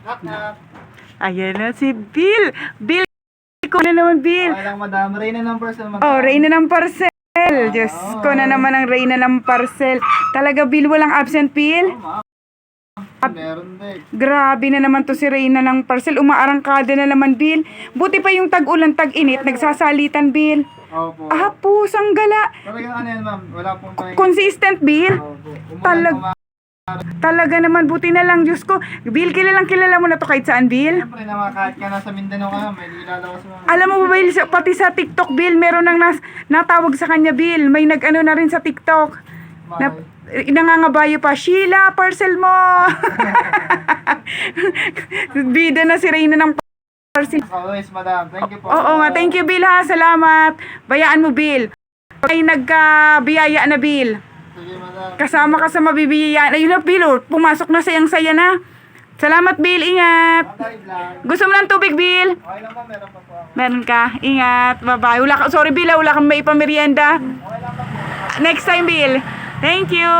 Knock, knock. Ayan na si Bill. Bill, ko na naman, Bill. Okay lang, madam. Reyna ng parcel, madam. Oh, Reyna ng parcel. Diyos ko na naman ang Reyna ng parcel. Talaga, Bill, walang absent, Bill. Oh, ma'am. Meron din. Grabe na naman to si Reyna ng parcel. Umaarangkada na naman, Bill. Buti pa yung tag-ulan, tag-init. Nagsasalitan, Bill. Opo. Ah, pusang gala. Talagang ano yan, ma'am. Wala pong pahinga. Consistent, Bill. Opo. Talag- Talaga naman, buti na lang, Diyos ko. Bill, kilala mo na to kahit saan, Bill? Siyempre naman, kahit ka nasa Mindanao ka, may ilalawas mo. Alam mo ba, Bill, pati sa TikTok, Bill, meron nang natawag sa kanya, Bill. May nag-ano na rin sa TikTok. Na, nangangabayo pa, Sheila, parcel mo. Bida na si Reyna ng parcel. Always, madam. Thank you po. Oo nga, thank you, Bill, ha. Salamat. Bayaan mo, Bill. Ay nagkabiyaya na, Bill. Sige, madam. Kasama ka sa mabibiyayaan. Ayun na, Bill, oh, pumasok na sayang-saya na. Salamat, Bill. Ingat. Patay lang. Gusto mo ng tubig, Bill? Okay lang ba? Meron pa po ako. Meron ka. Ingat. Bye-bye. Sorry, Bill, wala kang maipamerienda. Okay lang ba po? Next time, Bill. Thank you.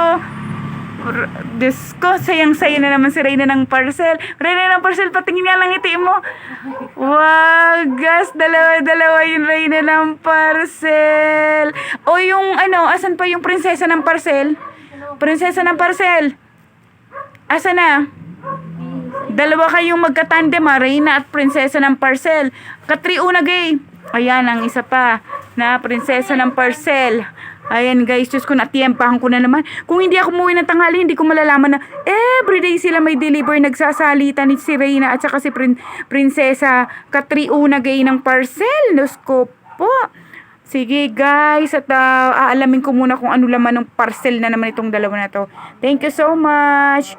Diyos ko, sayang-saya na naman si Reyna ng parcel. Reyna ng parcel, patingin nga lang ngiti mo. Wagas, dalawa-dalawa yung Reyna ng parcel. O yung ano, asan pa yung prinsesa ng parcel? Prinsesa ng parcel. Asan na? Dalawa kayong magkatandem, Reyna at prinsesa ng parcel. Katriuna gay. Ayan, ang isa pa na prinsesa ng parcel. Ayan guys, Diyos ko, natiempahan ko na naman. Kung hindi ako umuwi ng tanghali, hindi ko malalaman na everyday sila may deliver. Nagsasalitan ni si Reyna at saka si prinsesa Katriuna gay ng parcel. Diyos ko po. Sige guys, at aalamin ko muna kung ano laman ng parcel na naman itong dalawa na to. Thank you so much.